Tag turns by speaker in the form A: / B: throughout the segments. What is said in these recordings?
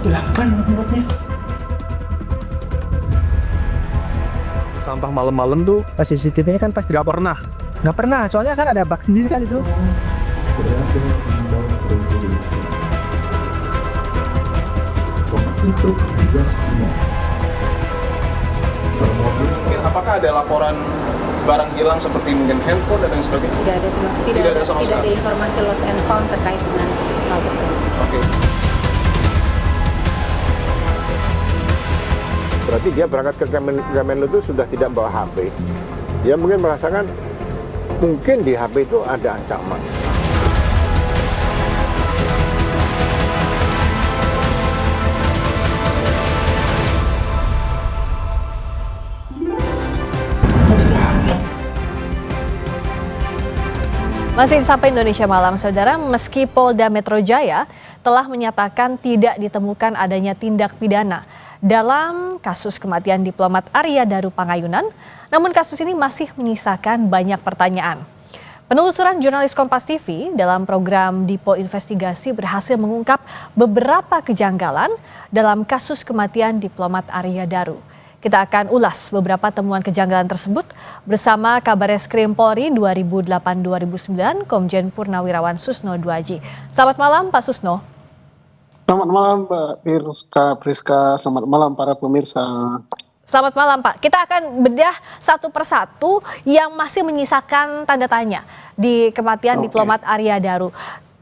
A: 8 mulutnya.
B: Sampah malam-malam tuh
C: Pas CCTV-nya kan pasti
B: nggak pernah.
C: nggak pernah, soalnya kan ada bak sendiri kan itu.
A: Berada tinggal berjurisdiksi. Itu tugas ini. Termobil.
D: Apakah ada laporan barang hilang seperti mungkin handphone dan lain sebagainya?
E: Tidak ada sama sekali.
D: Tidak ada sama
E: Tidak ada
D: sekali.
E: informasi lost and found terkait dengan hal tersebut.
D: Oke.
F: Berarti dia berangkat ke Kemenlu itu sudah tidak bawa HP. Dia mungkin merasakan mungkin di HP itu ada ancaman.
G: Masih sampai Indonesia Malam, Saudara, meski Polda Metro Jaya telah menyatakan tidak ditemukan adanya tindak pidana dalam kasus kematian diplomat Arya Daru Pangayunan, namun kasus ini masih menyisakan banyak pertanyaan. Penelusuran jurnalis Kompas TV dalam program Dipo Investigasi berhasil mengungkap beberapa kejanggalan dalam kasus kematian diplomat Arya Daru. Kita akan ulas beberapa temuan kejanggalan tersebut bersama Kabareskrim Polri 2008-2009 Komjen Purnawirawan Susno Duaji. Selamat malam Pak Susno.
H: Selamat malam Mbak Priska, selamat malam para pemirsa.
G: Selamat malam Pak. Kita akan bedah satu persatu yang masih menyisakan tanda tanya di kematian diplomat Arya Daru.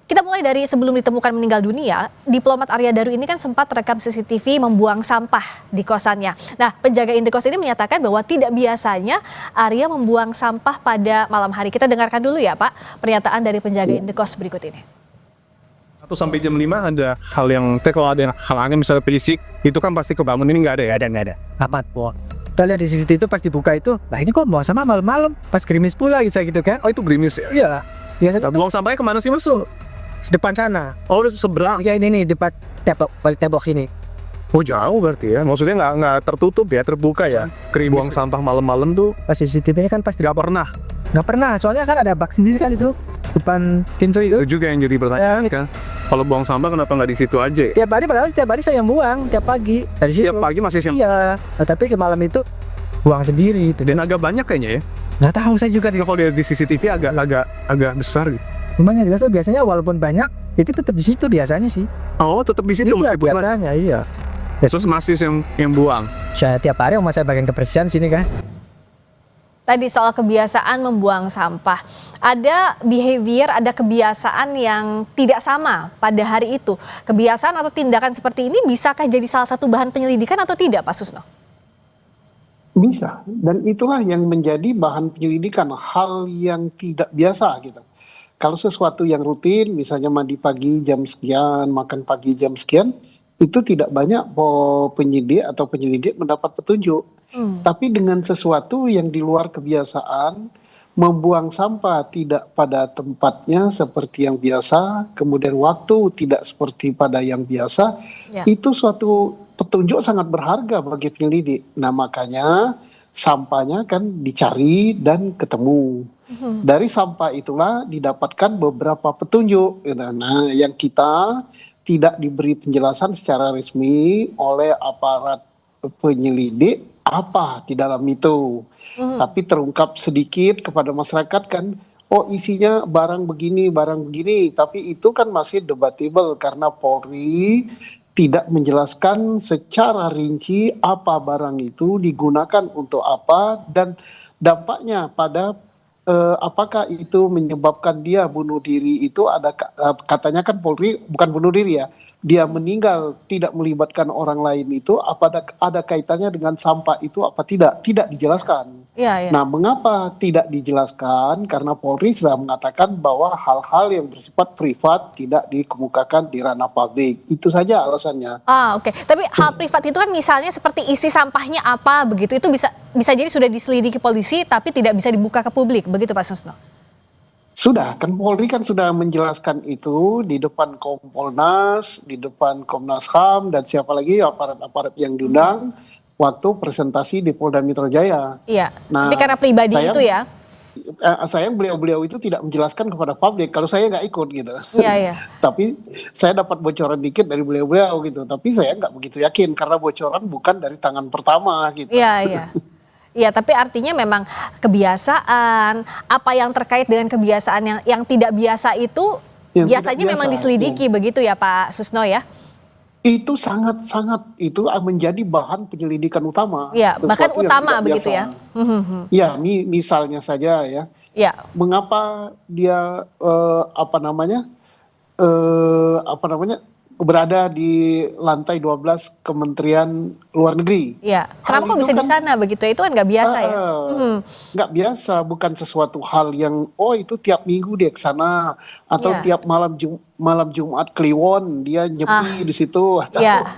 G: Kita mulai dari sebelum ditemukan meninggal dunia, diplomat Arya Daru ini kan sempat terekam CCTV membuang sampah di kosannya. Nah, penjaga indekos ini menyatakan bahwa tidak biasanya Arya membuang sampah pada malam hari. Kita dengarkan dulu ya Pak, pernyataan dari penjaga indekos berikut ini.
B: 1 sampai jam 5 ada hal yang, kalau ada halangan misalnya fisik, itu kan pasti kebangun, ini nggak ada ya?
C: Nggak ada. Amat, Bo. Kita lihat di CCTV itu pas dibuka itu, nah ini kok buang sama malam-malam, pas gerimis pula gitu kan.
B: Oh itu gerimis ya?
C: Iya. Biasanya
B: Buang sampahnya kemana sih masuk?
C: depan sana.
B: Oh udah seberang?
C: Ya ini nih, depan tembok ini.
B: Oh jauh berarti ya? Maksudnya nggak tertutup ya, terbuka ya? Buang sampah malam-malam tuh
C: Pas CCTV-nya kan pasti
B: nggak pernah.
C: nggak pernah, soalnya kan ada bak sendiri kan itu. Depan pintu itu.
B: Itu juga yang jadi pertanyaan kan. Kalau buang sampah kenapa nggak di situ aja?
C: Tiap hari, padahal tiap hari saya yang buang, tiap pagi. Dari situ.
B: Tiap pagi masih siang.
C: Iya, nah, tapi ke malam itu buang sendiri.
B: Dan agak banyak kayaknya ya?
C: Nggak tahu saya juga.
B: Kalau lihat di CCTV agak besar gitu.
C: Lumayan biasanya walaupun banyak, itu tetap di situ biasanya sih.
B: Oh tetap di situ
C: Iya, biasanya, iya.
B: Terus masih yang buang.
C: Saya tiap hari sama saya bagian kebersihan sini kan.
G: Tadi soal kebiasaan membuang sampah. Ada behavior, ada kebiasaan yang tidak sama pada hari itu. Kebiasaan atau tindakan seperti ini bisakah jadi salah satu bahan penyelidikan atau tidak Pak Susno?
H: Bisa, dan itulah yang menjadi bahan penyelidikan, hal yang tidak biasa gitu. Kalau sesuatu yang rutin, misalnya mandi pagi jam sekian, makan pagi jam sekian, itu tidak banyak penyidik atau penyelidik mendapat petunjuk. Tapi dengan sesuatu yang di luar kebiasaan, membuang sampah tidak pada tempatnya seperti yang biasa, kemudian waktu tidak seperti pada yang biasa, itu suatu petunjuk sangat berharga bagi penyelidik. Nah makanya sampahnya kan dicari dan ketemu. Dari sampah itulah didapatkan beberapa petunjuk. Nah, yang kita tidak diberi penjelasan secara resmi oleh aparat penyelidik apa di dalam itu. Tapi terungkap sedikit kepada masyarakat kan, oh isinya barang begini, tapi itu kan masih debatable karena Polri tidak menjelaskan secara rinci apa barang itu digunakan untuk apa dan dampaknya pada apakah itu menyebabkan dia bunuh diri. Itu ada katanya kan Polri bukan bunuh diri ya, dia meninggal tidak melibatkan orang lain, itu apa ada kaitannya dengan sampah itu apa tidak dijelaskan. Nah mengapa tidak dijelaskan, karena Polri sudah mengatakan bahwa hal-hal yang bersifat privat tidak dikemukakan di ranah publik, itu saja alasannya.
G: Oke. Tapi hal privat itu kan misalnya seperti isi sampahnya apa begitu, itu bisa jadi sudah diselidiki polisi tapi tidak bisa dibuka ke publik, begitu Pak Susno?
H: Sudah, kan Polri kan sudah menjelaskan itu di depan Kompolnas, di depan Komnas HAM, dan siapa lagi aparat-aparat yang diundang waktu presentasi di Polda Metro Jaya.
G: Iya,
H: Nah,
G: tapi karena pribadi itu ya?
H: sayang beliau-beliau itu tidak menjelaskan kepada publik kalau saya nggak ikut gitu.
G: Iya, iya.
H: Tapi saya dapat bocoran dikit dari beliau-beliau gitu. Tapi saya nggak begitu yakin karena bocoran bukan dari tangan pertama gitu.
G: Iya, iya. Iya, tapi artinya memang kebiasaan, apa yang terkait dengan kebiasaan yang tidak biasa itu
H: Yang tidak
G: biasanya memang
H: biasa,
G: diselidiki begitu ya Pak Susno ya?
H: Itu sangat-sangat itu menjadi bahan penyelidikan utama.
G: Iya, bahkan
H: Sesuatu yang
G: utama
H: tidak
G: begitu
H: biasa.
G: ya? Mhm.
H: Ya, misalnya saja ya,
G: Ya,
H: mengapa dia berada di lantai 12 Kementerian Luar Negeri.
G: ya.
H: Hal
G: Kenapa kok
H: itu
G: bisa di
H: kan,
G: sana begitu? Itu kan nggak biasa ya? Mhm.
H: nggak biasa, bukan sesuatu hal yang itu tiap minggu dia ke sana atau
G: Iya.
H: tiap malam Jumat Kliwon dia nyepi di situ atau
G: Iya.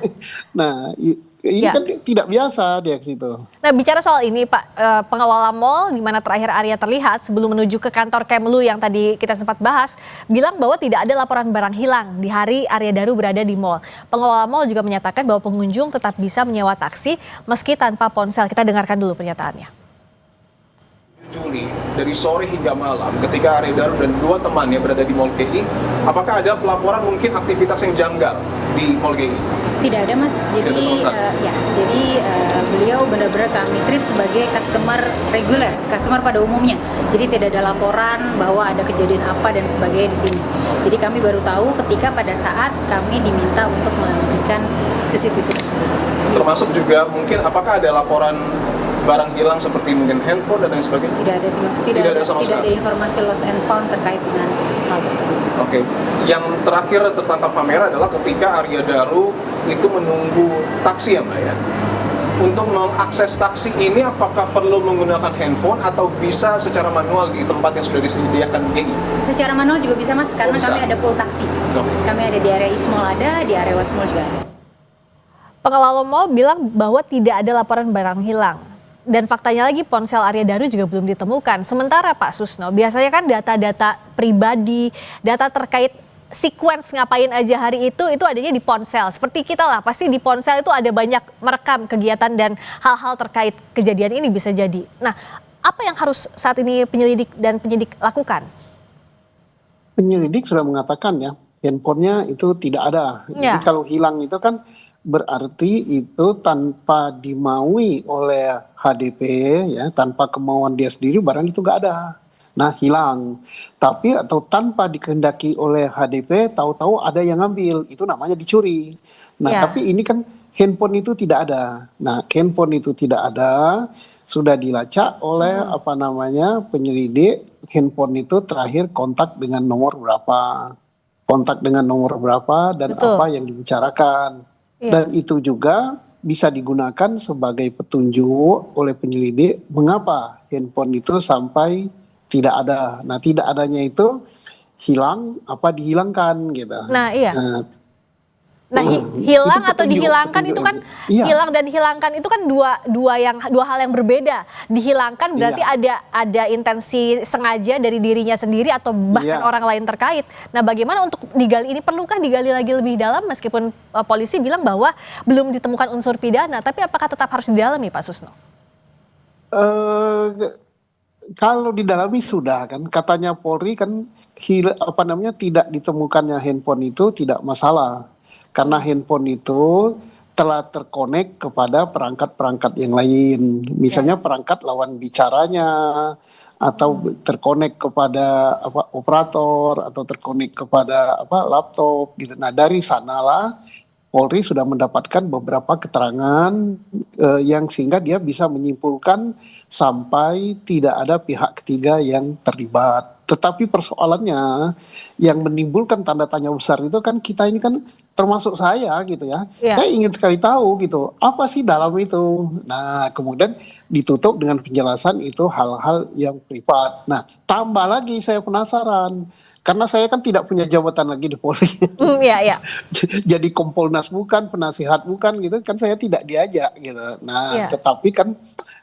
H: nah ini
G: Iya.
H: kan tidak biasa dia ke situ.
G: Nah, bicara soal ini Pak, pengelola mal di mana terakhir Arya terlihat sebelum menuju ke kantor Kemlu yang tadi kita sempat bahas, bilang bahwa tidak ada laporan barang hilang di hari Arya Daru berada di mal. Pengelola mal juga menyatakan bahwa pengunjung tetap bisa menyewa taksi meski tanpa ponsel. Kita dengarkan dulu pernyataannya.
D: Juli dari sore hingga malam ketika Arya Daru dan dua temannya berada di Mall GI, apakah ada pelaporan mungkin aktivitas yang janggal di Mall GI?
E: Tidak ada Mas, jadi
D: Tidak ada sama sekali.
E: beliau benar-benar kami treat sebagai customer reguler, customer pada umumnya. Jadi tidak ada laporan bahwa ada kejadian apa dan sebagainya di sini. Jadi kami baru tahu ketika pada saat kami diminta untuk memberikan CCTV tersebut.
D: Termasuk juga mungkin apakah ada laporan barang hilang seperti mungkin handphone dan lain sebagainya?
E: Tidak ada sih Mas,
D: Tidak ada sama
E: tidak ada
D: sekali.
E: informasi lost and found terkait dengan hal tersebut.
D: Oke, yang terakhir tertangkap kamera adalah ketika Arya Daru itu menunggu taksi ya Mbak ya. Untuk mengakses taksi ini apakah perlu menggunakan handphone atau bisa secara manual di tempat yang sudah disediakan GI?
E: Secara manual juga bisa Mas, karena
D: bisa.
E: kami ada pool taksi.
D: Oke.
E: Kami ada di area East Mall ada, di area West Mall juga ada.
G: Pengelola mal bilang bahwa tidak ada laporan barang hilang. Dan faktanya lagi ponsel Arya Daru juga belum ditemukan. Sementara Pak Susno, biasanya kan data-data pribadi, data terkait sequence ngapain aja hari itu adanya di ponsel. Seperti kita lah, pasti di ponsel itu ada banyak merekam kegiatan dan hal-hal terkait kejadian ini bisa jadi. Nah, apa yang harus saat ini penyelidik dan penyidik lakukan?
H: Penyelidik sudah mengatakan ya, handphonenya itu tidak ada.
G: Ya.
H: Jadi kalau hilang itu kan berarti itu tanpa dimaui oleh HDP ya, tanpa kemauan dia sendiri barang itu nggak ada. Nah, hilang. Tapi atau tanpa dikehendaki oleh HDP, tahu-tahu ada yang ngambil, itu namanya dicuri. Nah,
G: Ya.
H: tapi ini kan handphone itu tidak ada. Nah, handphone itu tidak ada, sudah dilacak oleh penyelidik. Handphone itu terakhir kontak dengan nomor berapa, dan
G: Betul.
H: apa yang dibicarakan.
G: Iya.
H: Dan itu juga bisa digunakan sebagai petunjuk oleh penyelidik mengapa handphone itu sampai tidak ada. Nah, tidak adanya itu hilang apa dihilangkan gitu.
G: Nah, iya. Nah,
H: itu
G: hilang atau
H: petunjuk,
G: dihilangkan itu kan
H: Iya.
G: hilang dan hilangkan itu kan dua hal yang berbeda. Dihilangkan berarti
H: Iya.
G: ada intensi sengaja dari dirinya sendiri atau bahkan
H: Iya.
G: orang lain terkait. Nah, bagaimana untuk digali ini, perlukah digali lagi lebih dalam meskipun polisi bilang bahwa belum ditemukan unsur pidana, tapi apakah tetap harus didalami Pak Susno?
H: Kalau didalami sudah kan, katanya Polri kan tidak ditemukannya handphone itu tidak masalah. Karena handphone itu telah terkonek kepada perangkat-perangkat yang lain. Misalnya perangkat lawan bicaranya, atau terkonek kepada operator, atau terkonek kepada laptop gitu. Nah, dari sanalah Polri sudah mendapatkan beberapa keterangan yang sehingga dia bisa menyimpulkan sampai tidak ada pihak ketiga yang terlibat. Tetapi persoalannya yang menimbulkan tanda tanya besar itu kan kita ini kan termasuk saya gitu ya.
G: Iya.
H: Saya ingin sekali tahu gitu, apa sih dalam itu. Nah, kemudian ditutup dengan penjelasan itu hal-hal yang privat. Nah, tambah lagi saya penasaran. Karena saya kan tidak punya jabatan lagi di Polri.
G: Iya, iya.
H: Jadi Kompolnas bukan, penasihat bukan gitu, kan saya tidak diajak gitu. Nah,
G: Iya.
H: tetapi kan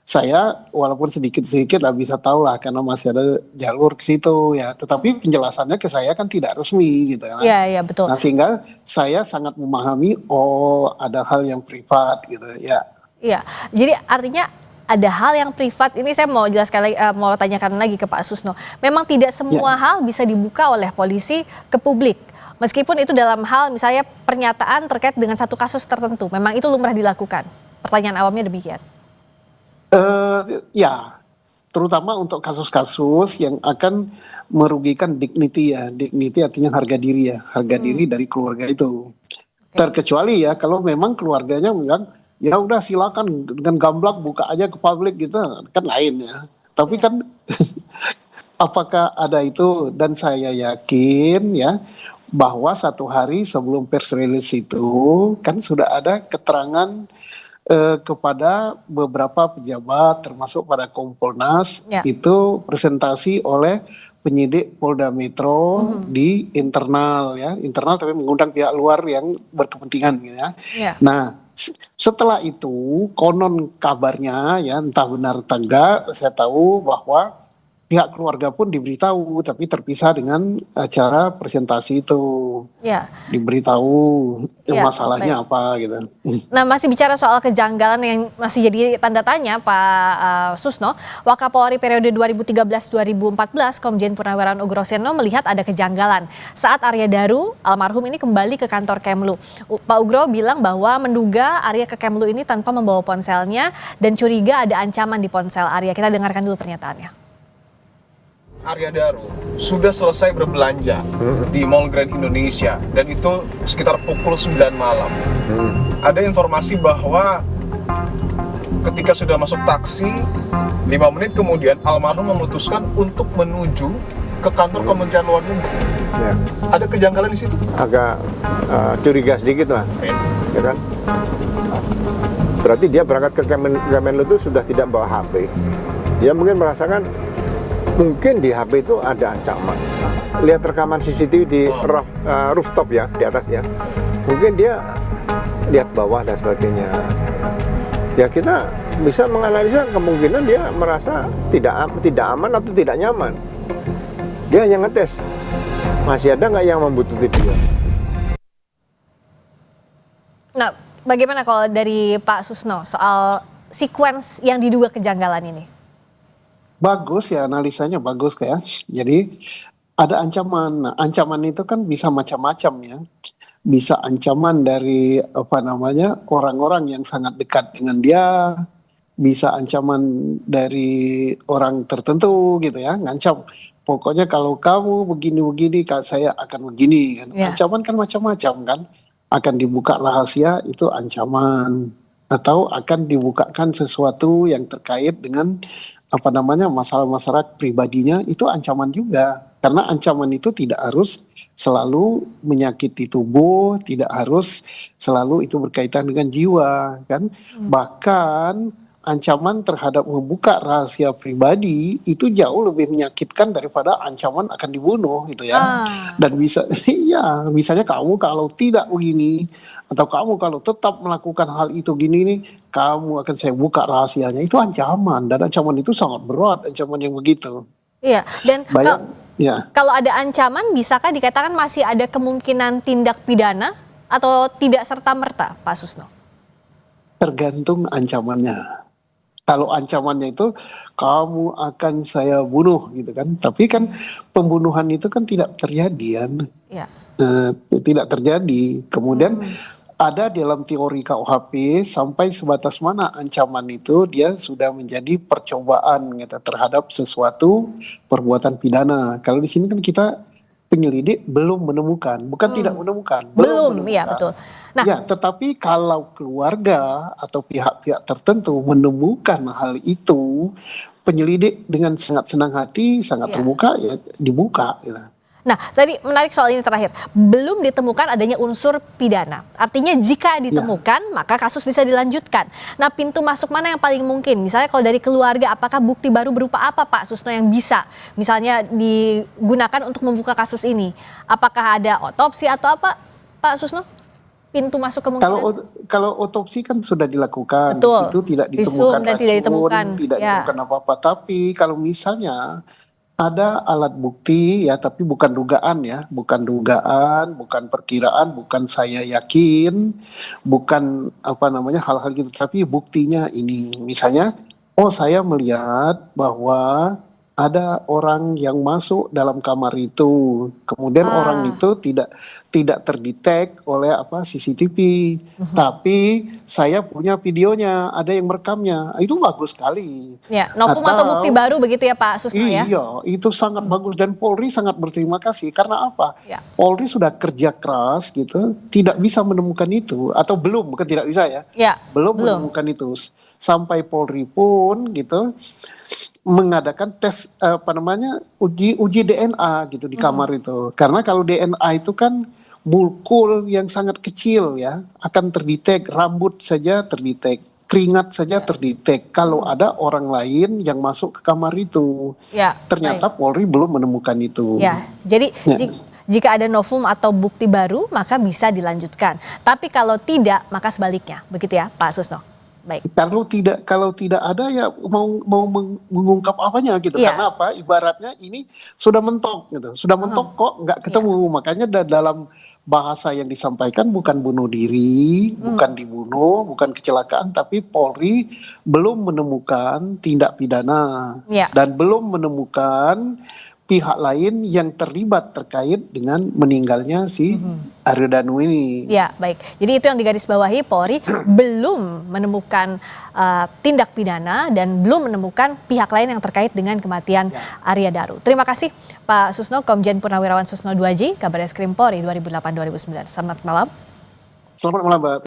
H: saya walaupun sedikit-sedikit lah bisa tahu lah karena masih ada jalur ke situ ya. Tetapi penjelasannya ke saya kan tidak resmi gitu kan.
G: Iya, iya, betul.
H: Nah, sehingga saya sangat memahami ada hal yang privat gitu ya.
G: Iya. Jadi artinya ada hal yang privat. Ini saya mau jelaskan lagi, mau tanyakan lagi ke Pak Susno. Memang tidak semua hal bisa dibuka oleh polisi ke publik. Meskipun itu dalam hal misalnya pernyataan terkait dengan satu kasus tertentu, memang itu lumrah dilakukan. Pertanyaan awamnya demikian.
H: Ya, terutama untuk kasus-kasus yang akan merugikan dignity ya. Dignity artinya harga diri ya, harga diri dari keluarga itu. Terkecuali ya kalau memang keluarganya bilang, ya udah silakan dengan gamblang buka aja ke publik gitu, kan lain ya. Tapi kan apakah ada itu, dan saya yakin ya bahwa satu hari sebelum press release itu kan sudah ada keterangan kepada beberapa pejabat termasuk pada Kompolnas itu presentasi oleh penyidik Polda Metro di internal ya, internal tapi mengundang pihak luar yang berkepentingan gitu ya. Nah, setelah itu konon kabarnya ya entah benar atau enggak, saya tahu bahwa pihak keluarga pun diberitahu, tapi terpisah dengan acara presentasi itu. Diberitahu masalahnya apa gitu.
G: Nah, masih bicara soal kejanggalan yang masih jadi tanda tanya, Pak Susno, Wakapolri periode 2013-2014, Komjen Purnawirawan Ugroseno melihat ada kejanggalan saat Arya Daru, almarhum ini kembali ke kantor Kemlu. Pak Ugro bilang bahwa menduga Arya ke Kemlu ini tanpa membawa ponselnya dan curiga ada ancaman di ponsel Arya. Kita dengarkan dulu pernyataannya.
D: Arya Daru sudah selesai berbelanja di Mall Grand Indonesia dan itu sekitar pukul 9 malam. Ada informasi bahwa ketika sudah masuk taksi 5 menit kemudian almarhum memutuskan untuk menuju ke kantor Kementerian Luar Negeri. Ada kejanggalan di situ?
F: Agak curiga sedikit lah, ya kan? Berarti dia berangkat ke Kemenlu itu sudah tidak bawa HP. Dia mungkin merasakan mungkin di HP itu ada ancaman. Lihat rekaman CCTV di rooftop ya, di atas ya. Mungkin dia lihat bawah dan sebagainya. Ya kita bisa menganalisa kemungkinan dia merasa tidak aman atau tidak nyaman. Dia hanya ngetes, masih ada nggak yang membutuhkan dia.
G: Nah, bagaimana kalau dari Pak Susno soal sequence yang diduga kejanggalan ini?
H: Bagus ya, analisanya bagus kayak. Jadi ada ancaman. Nah, ancaman itu kan bisa macam-macam ya. Bisa ancaman dari orang-orang yang sangat dekat dengan dia, bisa ancaman dari orang tertentu gitu ya, ngancam. Pokoknya kalau kamu begini-begini, saya akan begini kan. Ancaman kan macam-macam kan. Akan dibuka rahasia itu ancaman, atau akan dibukakan sesuatu yang terkait dengan masalah-masalah pribadinya, itu ancaman juga. Karena ancaman itu tidak harus selalu menyakiti tubuh, tidak harus selalu itu berkaitan dengan jiwa kan. Bahkan ancaman terhadap membuka rahasia pribadi itu jauh lebih menyakitkan daripada ancaman akan dibunuh gitu ya. Dan bisa misalnya kamu kalau tidak begini, atau kamu kalau tetap melakukan hal itu gini nih, kamu akan saya buka rahasianya. Itu ancaman, dan ancaman itu sangat berat, ancaman yang begitu.
G: Iya, dan kalau ada ancaman, bisakah dikatakan masih ada kemungkinan tindak pidana atau tidak serta-merta, Pak Susno?
H: Tergantung ancamannya. Kalau ancamannya itu kamu akan saya bunuh gitu kan, tapi kan pembunuhan itu kan tidak terjadi kan. Tidak terjadi. Kemudian ada dalam teori KUHP sampai sebatas mana ancaman itu dia sudah menjadi percobaan gitu terhadap sesuatu perbuatan pidana. Kalau di sini kan kita penyelidik belum menemukan, bukan tidak menemukan, belum menemukan.
G: Iya betul. Nah,
H: ya, tetapi kalau keluarga atau pihak-pihak tertentu menemukan hal itu, penyelidik dengan sangat senang hati, sangat terbuka ya dibuka gitu.
G: Nah, tadi menarik soal ini terakhir. Belum ditemukan adanya unsur pidana. Artinya jika ditemukan, maka kasus bisa dilanjutkan. Nah, pintu masuk mana yang paling mungkin? Misalnya kalau dari keluarga, apakah bukti baru berupa apa, Pak Susno, yang bisa misalnya digunakan untuk membuka kasus ini? Apakah ada otopsi atau apa, Pak Susno? Pintu masuk kemungkinan?
H: Kalau otopsi kan sudah dilakukan.
G: Betul.
H: Itu tidak ditemukan
G: dan tidak ditemukan.
H: Tidak ditemukan apa-apa. Tapi kalau misalnya ada alat bukti ya, tapi bukan dugaan ya, bukan perkiraan, bukan saya yakin, bukan hal-hal gitu, tapi buktinya ini, misalnya Oh, saya melihat bahwa ada orang yang masuk dalam kamar itu, kemudian orang itu tidak terdetek oleh CCTV, tapi saya punya videonya, ada yang merekamnya, itu bagus sekali.
G: Ya, novum atau bukti baru begitu ya Pak Susno ya?
H: Iya, itu sangat bagus dan Polri sangat berterima kasih karena apa?
G: Ya.
H: Polri sudah kerja keras gitu, tidak bisa menemukan itu atau belum, bukan tidak bisa ya?
G: Ya,
H: belum menemukan itu. Sampai Polri pun gitu mengadakan tes uji DNA gitu di kamar itu. Karena kalau DNA itu kan molekul yang sangat kecil ya, akan terdetek, rambut saja terdetek, keringat saja terdetek kalau ada orang lain yang masuk ke kamar itu.
G: Ya,
H: ternyata Polri belum menemukan itu.
G: Ya, jadi jika ada novum atau bukti baru maka bisa dilanjutkan. Tapi kalau tidak maka sebaliknya, begitu ya Pak Susno? Baik.
H: Kalau tidak ada ya mau mengungkap apanya gitu. Karena apa? Ibaratnya ini sudah mentok gitu. Sudah mentok kok nggak ketemu. Makanya dalam bahasa yang disampaikan bukan bunuh diri, bukan dibunuh, bukan kecelakaan, tapi Polri belum menemukan tindak pidana dan belum menemukan pihak lain yang terlibat terkait dengan meninggalnya si Aryo Danu ini.
G: Ya, baik. Jadi itu yang digarisbawahi, Polri belum menemukan tindak pidana dan belum menemukan pihak lain yang terkait dengan kematian Arya Daru. Terima kasih Pak Susno, Komjen Purnawirawan Susno 2J, Kabarreskrim Polri 2008-2009. Selamat malam.
H: Selamat malam, Mbak.